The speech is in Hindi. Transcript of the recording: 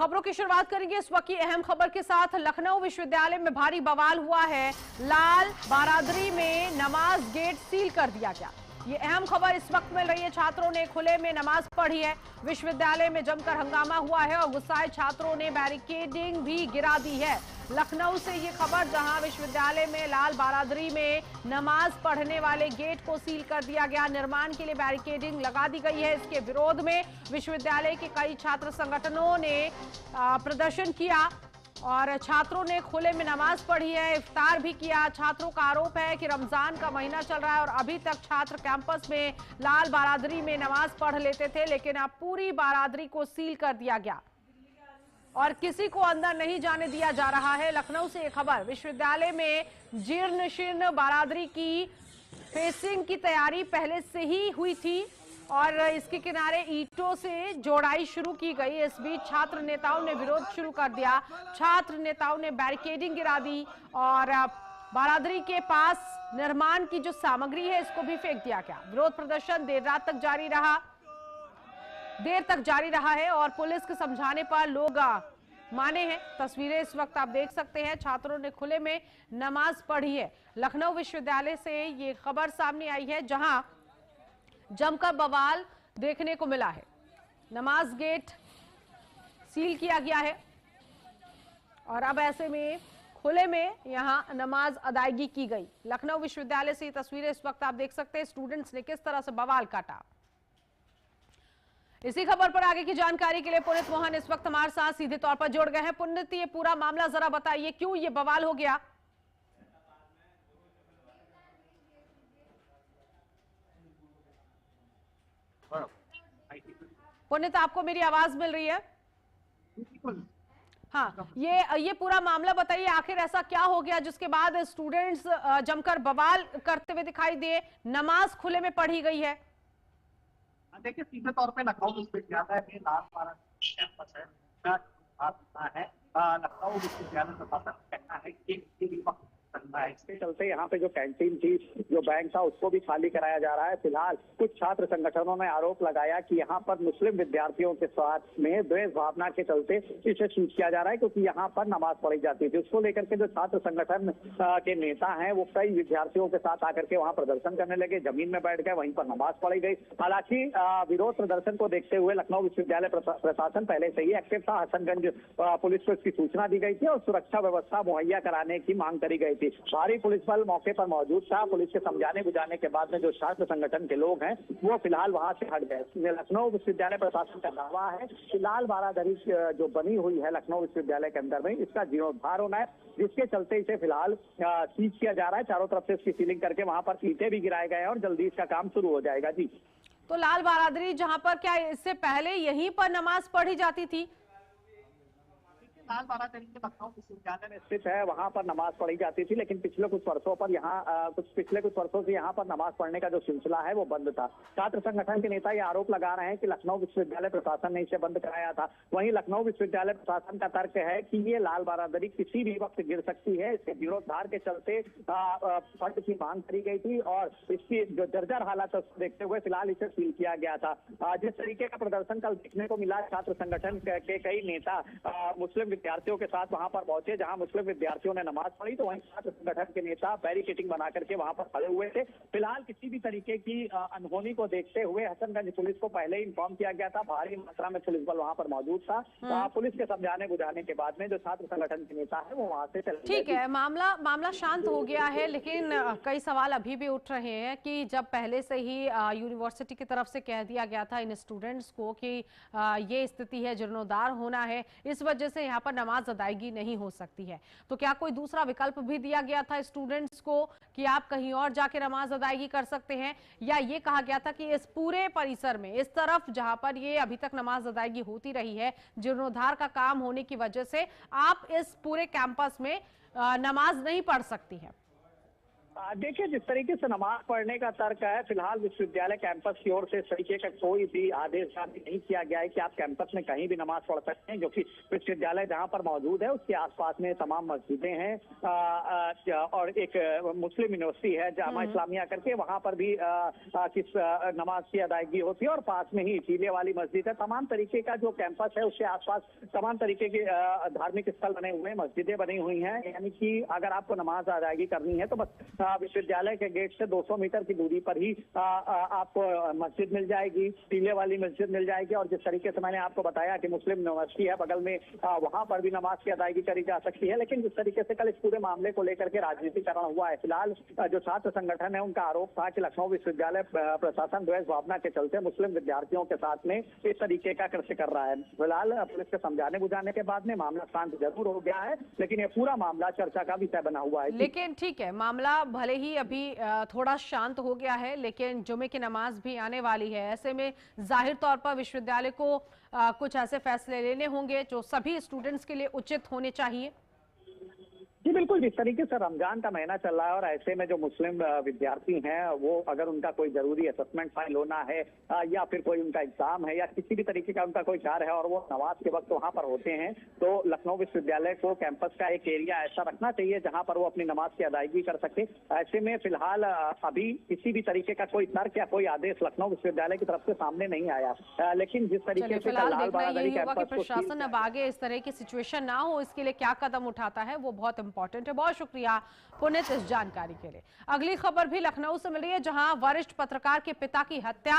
खबरों की शुरुआत करेंगे इस वक्त की अहम खबर के साथ। लखनऊ विश्वविद्यालय में भारी बवाल हुआ है। लाल बारादरी में नमाज गेट सील कर दिया गया। ये अहम खबर इस वक्त मिल रही है। छात्रों ने खुले में नमाज पढ़ी है। विश्वविद्यालय में जमकर हंगामा हुआ है और गुस्साए छात्रों ने बैरिकेडिंग भी गिरा दी है। लखनऊ से ये खबर, जहां विश्वविद्यालय में लाल बारादरी में नमाज पढ़ने वाले गेट को सील कर दिया गया। निर्माण के लिए बैरिकेडिंग लगा दी गई है। इसके विरोध में विश्वविद्यालय के कई छात्र संगठनों ने प्रदर्शन किया और छात्रों ने खुले में नमाज पढ़ी है, इफ्तार भी किया। छात्रों का आरोप है कि रमजान का महीना चल रहा है और अभी तक छात्र कैंपस में लाल बारादरी में नमाज पढ़ लेते थे, लेकिन अब पूरी बारादरी को सील कर दिया गया और किसी को अंदर नहीं जाने दिया जा रहा है। लखनऊ से ये खबर। विश्वविद्यालय में जीर्ण शीर्ण बारादरी की फेसिंग की तैयारी पहले से ही हुई थी और इसके किनारे ईंटों से जोड़ाई शुरू की गई। इस बीच छात्र नेताओं ने विरोध शुरू कर दिया। छात्र नेताओं ने बैरिकेडिंग गिरा दी और बारादरी के पास निर्माण की जो सामग्री है इसको भी फेंक दिया गया। विरोध प्रदर्शन देर तक जारी रहा है और पुलिस के समझाने पर लोग माने हैं। तस्वीरें इस वक्त आप देख सकते हैं। छात्रों ने खुले में नमाज पढ़ी है। लखनऊ विश्वविद्यालय से ये खबर सामने आई है, जहां जमकर बवाल देखने को मिला है। नमाज गेट सील किया गया है और अब ऐसे में खुले में यहां नमाज अदायगी की गई। लखनऊ विश्वविद्यालय से ये तस्वीरें इस वक्त आप देख सकते हैं। स्टूडेंट्स ने किस तरह से बवाल काटा। इसी खबर पर आगे की जानकारी के लिए पुनीत मोहन इस वक्त हमारे साथ सीधे तौर पर जुड़ गए हैं। पुनीत, ये पूरा मामला जरा बताइए, क्यों ये बवाल हो गया? पुनीत, आपको मेरी आवाज मिल रही है? हाँ, ये पूरा मामला बताइए, आखिर ऐसा क्या हो गया जिसके बाद स्टूडेंट्स जमकर बवाल करते हुए दिखाई दिए, नमाज खुले में पढ़ी गई है? देखिए, सीधे तौर पे लखनऊ विश्वविद्यालय में लाल बारादरी कैंपस है। लखनऊ विश्वविद्यालय प्रशासन कहना है कि वक्त करना है। इसके चलते यहाँ पे जो कैंटीन थी, जो बैंक था, उसको भी खाली कराया जा रहा है। फिलहाल कुछ छात्र संगठनों ने आरोप लगाया कि यहाँ पर मुस्लिम विद्यार्थियों के साथ में द्वेष भावना के चलते इसे शूट किया जा रहा है, क्योंकि यहाँ पर नमाज पढ़ी जाती थी। उसको लेकर के जो छात्र संगठन के नेता हैं वो कई विद्यार्थियों के साथ आकर के वहाँ प्रदर्शन करने लगे, जमीन में बैठ गए, वहीं पर नमाज पढ़ी गई। हालांकि विरोध प्रदर्शन को देखते हुए लखनऊ विश्वविद्यालय प्रशासन पहले से ही एक्टिव था। हसनगंज पुलिस को इसकी सूचना दी गई थी और सुरक्षा व्यवस्था मुहैया कराने की मांग करी गई थी। भारी पुलिस बल मौके पर मौजूद था। पुलिस के समझाने बुझाने के बाद में जो छात्र संगठन के लोग हैं वो फिलहाल वहां से हट गए। लखनऊ विश्वविद्यालय प्रशासन का दावा है कि लाल बारादरी जो बनी हुई है लखनऊ विश्वविद्यालय के अंदर में, इसका जीर्णोद्धार होना है, जिसके चलते इसे फिलहाल सीज किया जा रहा है। चारों तरफ से इसकी सीलिंग करके वहां पर ईंटें भी गिराए गए हैं और जल्दी इसका काम शुरू हो जाएगा। जी, तो लाल बारादरी जहां पर, क्या इससे पहले यहीं पर नमाज पढ़ी जाती थी? लाल बारादरी के लखनऊ विश्वविद्यालय में स्थित है, वहां पर नमाज पढ़ी जाती थी, लेकिन पिछले कुछ वर्षों से यहाँ पर नमाज पढ़ने का जो सिलसिला है वो बंद था। छात्र संगठन के नेता ये आरोप लगा रहे हैं कि लखनऊ विश्वविद्यालय प्रशासन ने इसे बंद कराया था। वहीं लखनऊ विश्वविद्यालय प्रशासन का तर्क है कि ये लाल बारादरी किसी भी वक्त गिर सकती है। इसके जीर्णोद्धार के चलते फंड की मांग करी गई थी और इसकी जो जर्जर हालत देखते हुए फिलहाल इसे सील किया गया था। जिस तरीके का प्रदर्शन कल देखने को मिला, छात्र संगठन के कई नेता मुस्लिम विद्यार्थियों के साथ वहां पर पहुंचे, जहां मुस्लिम विद्यार्थियों ने नमाज पढ़ी, तो वहीं छात्र संगठन के नेता बैरिकेडिंग बना करके वहां पर खड़े हुए थे। फिलहाल किसी भी तरीके की अनहोनी को देखते हुए हसनगंज पुलिस को पहले ही इन्फॉर्म किया गया था। भारी मात्रा में पुलिस बल वहां पर मौजूद था। पुलिस के समझाने बुझाने के बाद में जो छात्र संगठन के नेता है वो वहां से चले गए। ठीक है, मामला शांत हो गया है, लेकिन कई सवाल अभी भी उठ रहे हैं कि जब पहले से ही यूनिवर्सिटी की तरफ से कह दिया गया था इन स्टूडेंट्स को कि ये स्थिति है, जीर्णोद्धार होना है, इस वजह से यहाँ पर नमाज अदायगी नहीं हो सकती है, तो क्या कोई दूसरा विकल्प भी दिया गया था स्टूडेंट्स को कि आप कहीं और जाके नमाज अदायगी कर सकते हैं, या ये कहा गया था कि इस पूरे परिसर में, इस तरफ जहां पर ये अभी तक नमाज अदायगी होती रही है, जीर्णोद्धार का काम होने की वजह से आप इस पूरे कैंपस में नमाज नहीं पढ़ सकती हैं? देखिए, जिस तरीके से नमाज पढ़ने का तर्क है, फिलहाल विश्वविद्यालय कैंपस की ओर से इस तरीके का कोई भी आदेश जारी नहीं किया गया है कि आप कैंपस में कहीं भी नमाज पढ़ सकते हैं, जो कि विश्वविद्यालय जहां पर मौजूद है उसके आसपास में तमाम मस्जिदें हैं और एक मुस्लिम यूनिवर्सिटी है जामा इस्लामिया करके, वहां पर भी किस नमाज की अदायगी होती है और पास में ही टीले वाली मस्जिद है। तमाम तरीके का जो कैंपस है उसके आसपास तमाम तरीके के धार्मिक स्थल बने हुए हैं, मस्जिदें बनी हुई हैं, यानी कि अगर आपको नमाज अदायगी करनी है तो बस विश्वविद्यालय के गेट से 200 मीटर की दूरी पर ही आपको मस्जिद मिल जाएगी, टीले वाली मस्जिद मिल जाएगी। और जिस तरीके से मैंने आपको बताया कि मुस्लिम यूनिवर्सिटी है बगल में, वहां पर भी नमाज की अदायगी करी जा सकती है। लेकिन जिस तरीके से कल इस पूरे मामले को लेकर के राजनीतिकरण हुआ है, फिलहाल जो छात्र संगठन है उनका आरोप था कि लखनऊ विश्वविद्यालय प्रशासन द्वेष भावना के चलते मुस्लिम विद्यार्थियों के साथ में इस तरीके का कृत्य कर रहा है। फिलहाल पुलिस के समझाने बुझाने के बाद में मामला शांत जरूर हो गया है, लेकिन ये पूरा मामला चर्चा का विषय बना हुआ है। लेकिन ठीक है, मामला भले ही अभी थोड़ा शांत हो गया है, लेकिन जुमे की नमाज भी आने वाली है। ऐसे में जाहिर तौर पर विश्वविद्यालय को कुछ ऐसे फैसले लेने होंगे जो सभी स्टूडेंट्स के लिए उचित होने चाहिए। जी बिल्कुल, जिस तरीके से रमजान का महीना चल रहा है और ऐसे में जो मुस्लिम विद्यार्थी हैं वो अगर उनका कोई जरूरी असेसमेंट फाइल होना है या फिर कोई उनका एग्जाम है या किसी भी तरीके का उनका कोई कार्य है और वो नमाज के वक्त वहां पर होते हैं, तो लखनऊ विश्वविद्यालय को कैंपस का एक एरिया ऐसा रखना चाहिए जहां पर वो अपनी नमाज की अदायगी कर सके। ऐसे में फिलहाल अभी किसी भी तरीके का कोई तर्क या कोई आदेश लखनऊ विश्वविद्यालय की तरफ से सामने नहीं आया, लेकिन जिस तरीके से लाल बारादरी कैंपस को प्रशासन अब आगे इस तरह की सिचुएशन ना हो इसके लिए क्या कदम उठाता है वो बहुत इंपॉर्टेंट है। बहुत शुक्रिया पुनीत इस जानकारी के लिए। अगली खबर भी लखनऊ से मिल रही है, जहां वरिष्ठ पत्रकार के पिता की हत्या